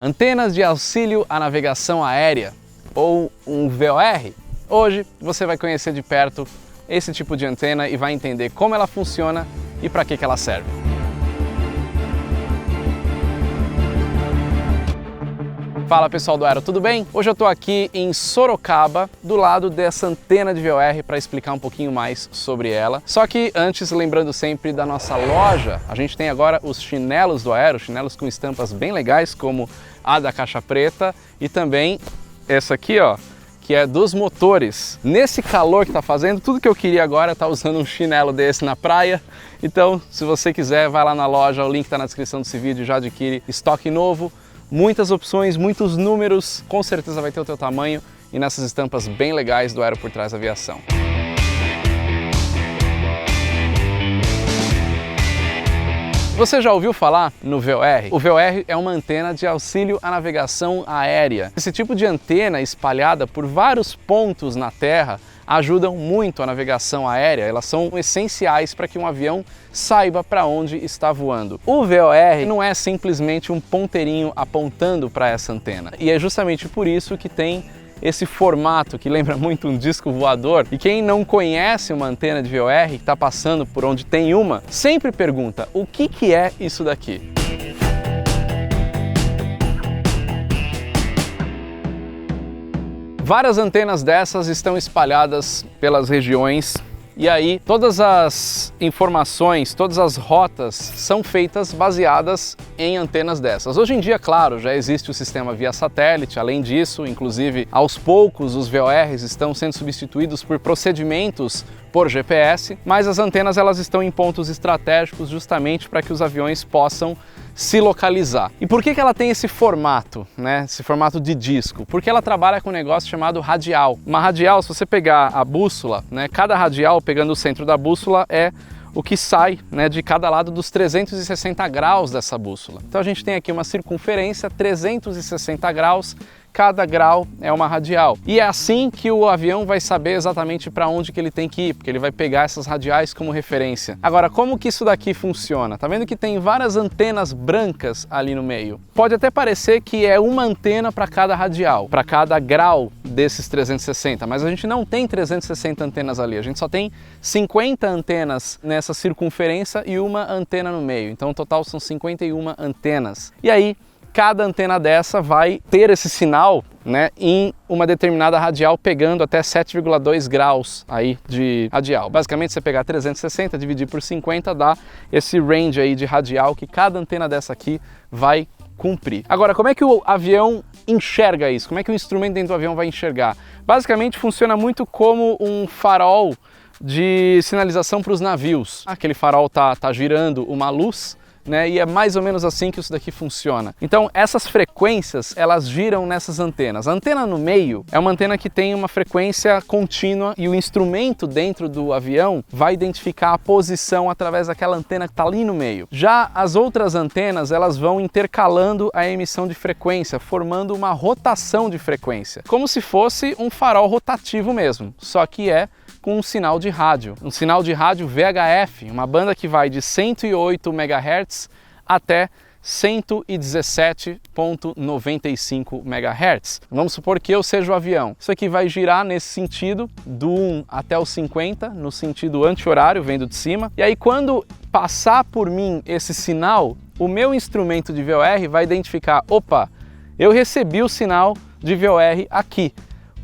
Antenas de auxílio à navegação aérea, ou um VOR. Hoje você vai conhecer de perto esse tipo de antena e vai entender como ela funciona e para que ela serve. Fala pessoal do Aero, tudo bem? Hoje eu estou aqui em Sorocaba, do lado dessa antena de VOR, para explicar um pouquinho mais sobre ela. Só que antes, lembrando sempre da nossa loja, a gente tem agora os chinelos do Aero, chinelos com estampas bem legais, como a da caixa preta e também essa aqui, ó, que é dos motores. Nesse calor que tá fazendo, tudo que eu queria agora é estar usando um chinelo desse na praia. Então, se você quiser, vai lá na loja, o link tá na descrição desse vídeo, já adquire estoque novo. Muitas opções, muitos números, com certeza vai ter o teu tamanho e nessas estampas bem legais do Aero por Trás da Aviação. Você já ouviu falar no VOR? O VOR é uma antena de auxílio à navegação aérea. Esse tipo de antena espalhada por vários pontos na Terra ajudam muito a navegação aérea, elas são essenciais para que um avião saiba para onde está voando. O VOR não é simplesmente um ponteirinho apontando para essa antena, e é justamente por isso que tem esse formato que lembra muito um disco voador. E quem não conhece uma antena de VOR, que está passando por onde tem uma, sempre pergunta: o que é isso daqui? Várias antenas dessas estão espalhadas pelas regiões e aí todas as informações, todas as rotas são feitas baseadas em antenas dessas. Hoje em dia, claro, já existe o sistema via satélite, além disso, inclusive, aos poucos os VORs estão sendo substituídos por procedimentos por GPS, mas as antenas elas estão em pontos estratégicos justamente para que os aviões possam se localizar. E por que ela tem esse formato, né? Esse formato de disco? Porque ela trabalha com um negócio chamado radial. Uma radial, se você pegar a bússola, né? Cada radial, pegando o centro da bússola, é o que sai, né, de cada lado dos 360 graus dessa bússola. Então a gente tem aqui uma circunferência 360 graus, cada grau é uma radial. E é assim que o avião vai saber exatamente para onde que ele tem que ir, porque ele vai pegar essas radiais como referência. Agora, como que isso daqui funciona? Tá vendo que tem várias antenas brancas ali no meio? Pode até parecer que é uma antena para cada radial, para cada grau desses 360, mas a gente não tem 360 antenas ali, a gente só tem 50 antenas nessa circunferência e uma antena no meio. Então, o total são 51 antenas. E aí, cada antena dessa vai ter esse sinal, né, em uma determinada radial, pegando até 7,2 graus aí de radial. Basicamente, você pegar 360, dividir por 50, dá esse range aí de radial que cada antena dessa aqui vai cumprir. Agora, como é que o avião enxerga isso? Como é que o instrumento dentro do avião vai enxergar? Basicamente, funciona muito como um farol de sinalização para os navios. Aquele farol tá girando uma luz, né? E é mais ou menos assim que isso daqui funciona. Então essas frequências, elas giram nessas antenas. A antena no meio é uma antena que tem uma frequência contínua e o instrumento dentro do avião vai identificar a posição através daquela antena que está ali no meio. Já as outras antenas, elas vão intercalando a emissão de frequência, formando uma rotação de frequência, como se fosse um farol rotativo mesmo, só que é com um sinal de rádio VHF, uma banda que vai de 108 MHz até 117,95 MHz. Vamos supor que eu seja o avião. Isso aqui vai girar nesse sentido, do 1 até o 50, no sentido anti-horário, vendo de cima. E aí, quando passar por mim esse sinal, o meu instrumento de VOR vai identificar: opa, eu recebi o sinal de VOR aqui.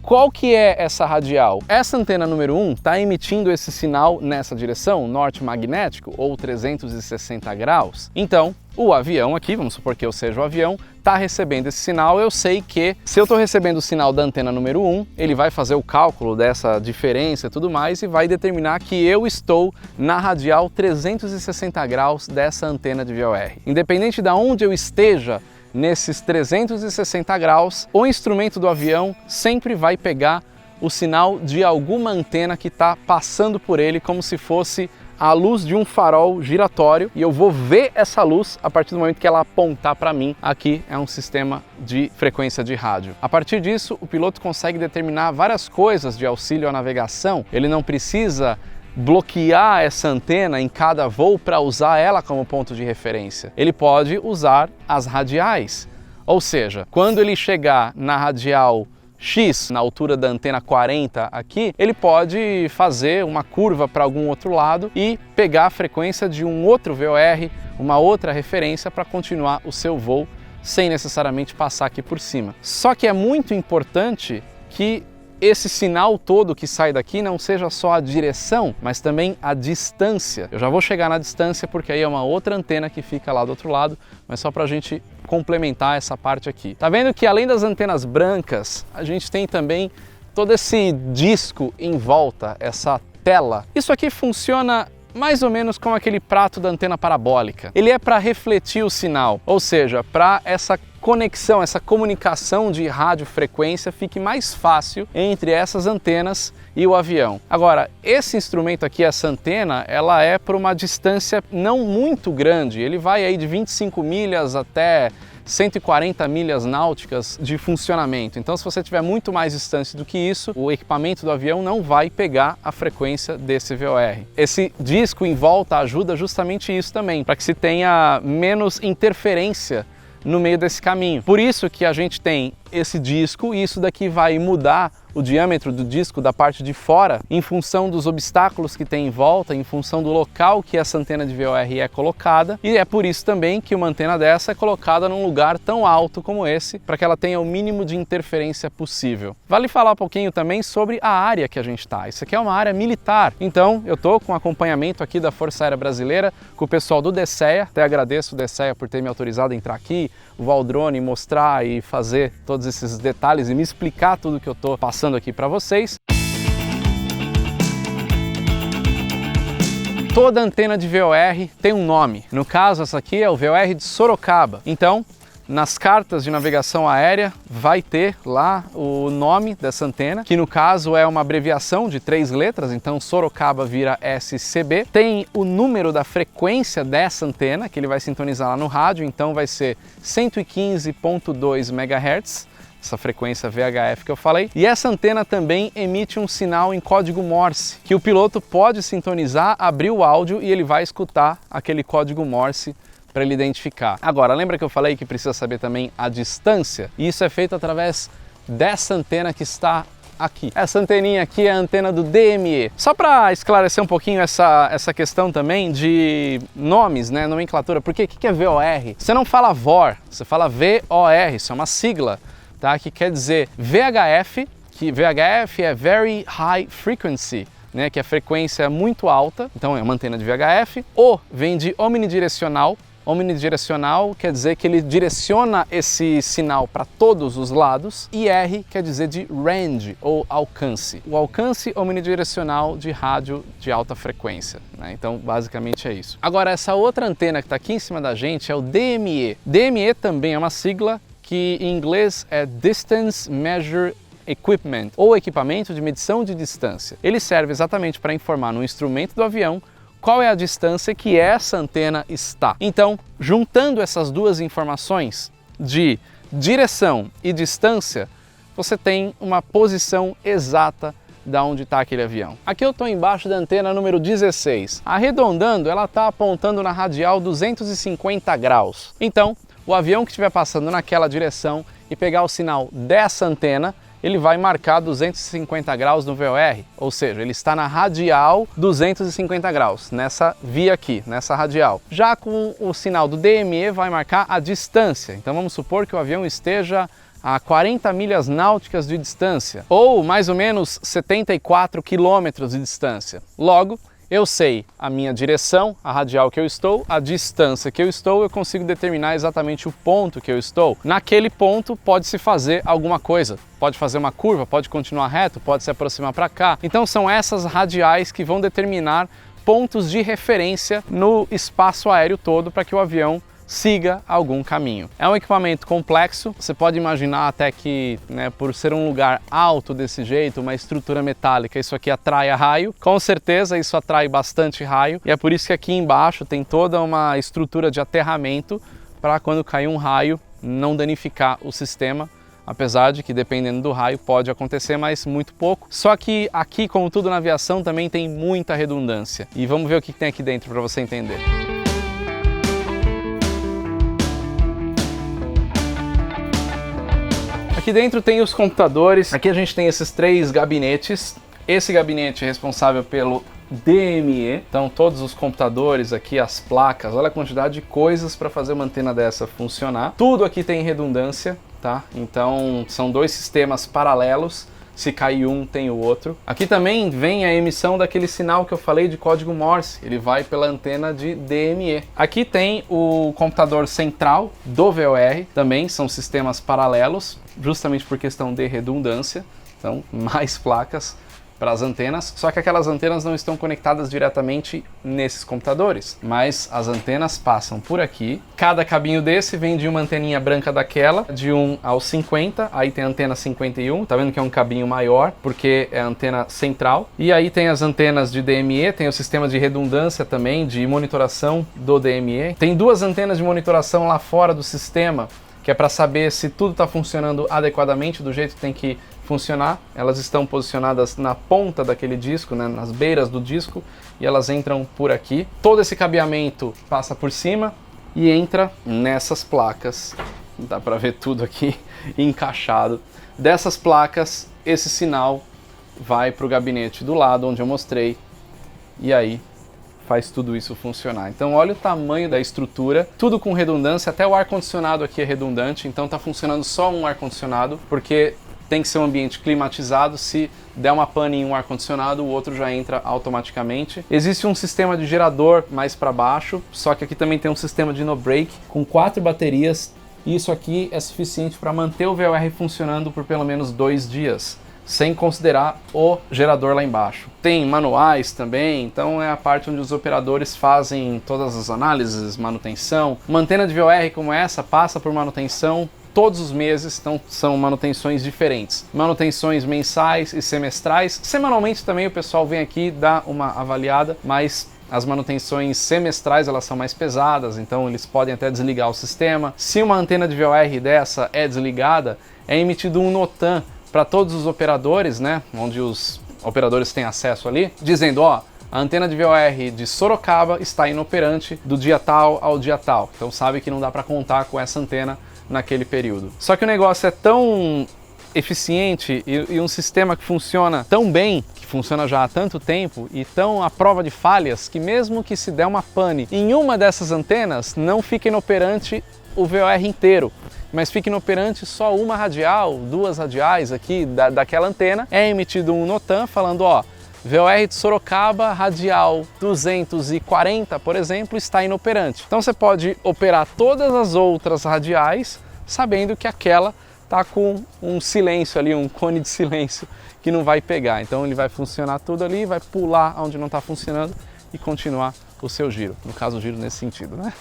Qual que é essa radial? Essa antena número 1 está emitindo esse sinal nessa direção, norte magnético, ou 360 graus. Então, o avião aqui, vamos supor que eu seja o avião, está recebendo esse sinal. Eu sei que se eu estou recebendo o sinal da antena número 1, ele vai fazer o cálculo dessa diferença e tudo mais e vai determinar que eu estou na radial 360 graus dessa antena de VOR. Independente de onde eu esteja, nesses 360 graus, o instrumento do avião sempre vai pegar o sinal de alguma antena que está passando por ele, como se fosse a luz de um farol giratório, e eu vou ver essa luz a partir do momento que ela apontar para mim. Aqui é um sistema de frequência de rádio. A partir disso, o piloto consegue determinar várias coisas de auxílio à navegação. Ele não precisa bloquear essa antena em cada voo para usar ela como ponto de referência. Ele pode usar as radiais, Ou seja, quando ele chegar na radial X, na altura da antena 40 aqui, ele pode fazer uma curva para algum outro lado e pegar a frequência de um outro VOR, uma outra referência para continuar o seu voo sem necessariamente passar aqui por cima. Só que é muito importante que esse sinal todo que sai daqui não seja só a direção, mas também a distância. Eu já vou chegar na distância porque aí é uma outra antena que fica lá do outro lado, mas só para a gente complementar essa parte aqui. Tá vendo que além das antenas brancas, a gente tem também todo esse disco em volta, essa tela. Isso aqui funciona mais ou menos como aquele prato da antena parabólica. Ele é para refletir o sinal, ou seja, para essa conexão, essa comunicação de radiofrequência fique mais fácil entre essas antenas e o avião. Agora, esse instrumento aqui, essa antena, ela é para uma distância não muito grande. Ele vai aí de 25 milhas até 140 milhas náuticas de funcionamento. Então, se você tiver muito mais distante do que isso, o equipamento do avião não vai pegar a frequência desse VOR. Esse disco em volta ajuda justamente isso também, para que se tenha menos interferência no meio desse caminho. Por isso que a gente tem esse disco e isso daqui vai mudar o diâmetro do disco da parte de fora em função dos obstáculos que tem em volta, em função do local que essa antena de VOR é colocada, e é por isso também que uma antena dessa é colocada num lugar tão alto como esse, para que ela tenha o mínimo de interferência possível. Vale falar um pouquinho também sobre a área que a gente está. Isso aqui é uma área militar, então eu estou com acompanhamento aqui da Força Aérea Brasileira, com o pessoal do DCEA, até agradeço o DCEA por ter me autorizado a entrar aqui, o Valdrone mostrar e fazer todos esses detalhes e me explicar tudo que eu estou passando aqui para vocês. Toda antena de VOR tem um nome. No caso, essa aqui é o VOR de Sorocaba. Então, nas cartas de navegação aérea vai ter lá o nome dessa antena, que no caso é uma abreviação de 3 letras, então Sorocaba vira SCB. Tem o número da frequência dessa antena, que ele vai sintonizar lá no rádio, então vai ser 115.2 MHz. Essa frequência VHF que eu falei. E essa antena também emite um sinal em código Morse, que o piloto pode sintonizar, abrir o áudio e ele vai escutar aquele código Morse para ele identificar. Agora, lembra que eu falei que precisa saber também a distância? E isso é feito através dessa antena que está aqui. Essa anteninha aqui é a antena do DME. Só para esclarecer um pouquinho essa questão também de nomes, né, nomenclatura, porque o que é VOR? Você não fala VOR, você fala VOR, isso é uma sigla, tá? Que quer dizer VHF, que VHF é Very High Frequency, né? Que é frequência muito alta, então é uma antena de VHF. O vem de omnidirecional. Omnidirecional quer dizer que ele direciona esse sinal para todos os lados, e R quer dizer de range ou alcance. O alcance omnidirecional de rádio de alta frequência, né? Então basicamente é isso. Agora, essa outra antena que está aqui em cima da gente é o DME. DME também é uma sigla que em inglês é Distance Measure Equipment, ou equipamento de medição de distância. Ele serve exatamente para informar no instrumento do avião qual é a distância que essa antena está. Então, juntando essas duas informações de direção e distância, você tem uma posição exata de onde está aquele avião. Aqui eu estou embaixo da antena número 16. Arredondando, ela está apontando na radial 250 graus. Então, o avião que estiver passando naquela direção e pegar o sinal dessa antena, ele vai marcar 250 graus no VOR, ou seja, ele está na radial 250 graus, nessa via aqui, nessa radial. Já com o sinal do DME vai marcar a distância, então vamos supor que o avião esteja a 40 milhas náuticas de distância, ou mais ou menos 74 quilômetros de distância. Logo, eu sei a minha direção, a radial que eu estou, a distância que eu estou, eu consigo determinar exatamente o ponto que eu estou. Naquele ponto pode-se fazer alguma coisa, pode fazer uma curva, pode continuar reto, pode se aproximar para cá. Então são essas radiais que vão determinar pontos de referência no espaço aéreo todo para que o avião siga algum caminho. É um equipamento complexo, você pode imaginar até que, né, por ser um lugar alto desse jeito, uma estrutura metálica, isso aqui atrai raio. Com certeza isso atrai bastante raio, e é por isso que aqui embaixo tem toda uma estrutura de aterramento para quando cair um raio não danificar o sistema, apesar de que dependendo do raio pode acontecer, mas muito pouco. Só que aqui, como tudo na aviação, também tem muita redundância. E vamos ver o que tem aqui dentro para você entender. Aqui dentro tem os computadores, aqui a gente tem esses 3 gabinetes. Esse gabinete é responsável pelo DME, então todos os computadores aqui, as placas, olha a quantidade de coisas para fazer uma antena dessa funcionar. Tudo aqui tem redundância, tá? Então são 2 sistemas paralelos, se cair um tem o outro. Aqui também vem a emissão daquele sinal que eu falei de código Morse, ele vai pela antena de DME. Aqui tem o computador central do VOR, também são sistemas paralelos, justamente por questão de redundância, então mais placas para as antenas, só que aquelas antenas não estão conectadas diretamente nesses computadores, mas as antenas passam por aqui. Cada cabinho desse vem de uma anteninha branca daquela, de 1 ao 50, aí tem a antena 51, tá vendo que é um cabinho maior, porque é a antena central, e aí tem as antenas de DME, tem o sistema de redundância também, de monitoração do DME. Tem 2 antenas de monitoração lá fora do sistema, que é para saber se tudo está funcionando adequadamente, do jeito que tem que funcionar. Elas estão posicionadas na ponta daquele disco, né, nas beiras do disco, e elas entram por aqui. Todo esse cabeamento passa por cima e entra nessas placas. Dá para ver tudo aqui encaixado. Dessas placas, esse sinal vai para o gabinete do lado, onde eu mostrei, e aí faz tudo isso funcionar. Então olha o tamanho da estrutura, tudo com redundância, até o ar-condicionado aqui é redundante, então está funcionando só um ar-condicionado, porque tem que ser um ambiente climatizado, se der uma pane em um ar-condicionado, o outro já entra automaticamente. Existe um sistema de gerador mais para baixo, só que aqui também tem um sistema de no-break com 4 baterias, e isso aqui é suficiente para manter o VOR funcionando por pelo menos 2 dias. Sem considerar o gerador lá embaixo. Tem manuais também, então é a parte onde os operadores fazem todas as análises, manutenção. Uma antena de VOR como essa passa por manutenção todos os meses, então são manutenções diferentes. Manutenções mensais e semestrais. Semanalmente também o pessoal vem aqui dar uma avaliada, mas as manutenções semestrais elas são mais pesadas, então eles podem até desligar o sistema. Se uma antena de VOR dessa é desligada, é emitido um NOTAM para todos os operadores, né, onde os operadores têm acesso ali, dizendo, ó, a antena de VOR de Sorocaba está inoperante do dia tal ao dia tal. Então sabe que não dá para contar com essa antena naquele período. Só que o negócio é tão eficiente e um sistema que funciona tão bem, que funciona já há tanto tempo e tão à prova de falhas, que mesmo que se der uma pane em uma dessas antenas, não fica inoperante o VOR inteiro, mas fica inoperante só uma radial, 2 radiais aqui daquela antena. É emitido um NOTAM falando, ó, VOR de Sorocaba, radial 240, por exemplo, está inoperante. Então você pode operar todas as outras radiais sabendo que aquela está com um silêncio ali, um cone de silêncio que não vai pegar. Então ele vai funcionar tudo ali, vai pular onde não está funcionando e continuar o seu giro. No caso, o giro nesse sentido, né?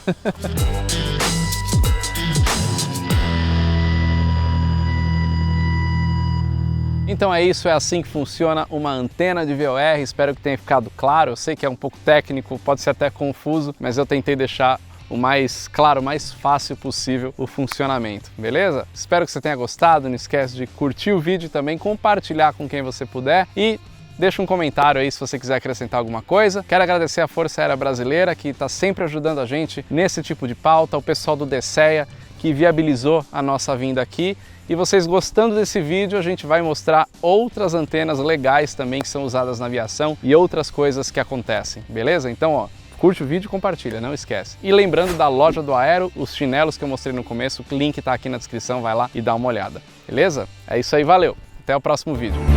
Então é isso, é assim que funciona uma antena de VOR, espero que tenha ficado claro. Eu sei que é um pouco técnico, pode ser até confuso, mas eu tentei deixar o mais claro, o mais fácil possível o funcionamento, beleza? Espero que você tenha gostado, não esquece de curtir o vídeo e também compartilhar com quem você puder e deixa um comentário aí se você quiser acrescentar alguma coisa. Quero agradecer a Força Aérea Brasileira que está sempre ajudando a gente nesse tipo de pauta, o pessoal do DCEA que viabilizou a nossa vinda aqui. E vocês gostando desse vídeo, a gente vai mostrar outras antenas legais também que são usadas na aviação e outras coisas que acontecem, beleza? Então, ó, curte o vídeo e compartilha, não esquece. E lembrando da loja do Aero, os chinelos que eu mostrei no começo, o link tá aqui na descrição, vai lá e dá uma olhada, beleza? É isso aí, valeu! Até o próximo vídeo.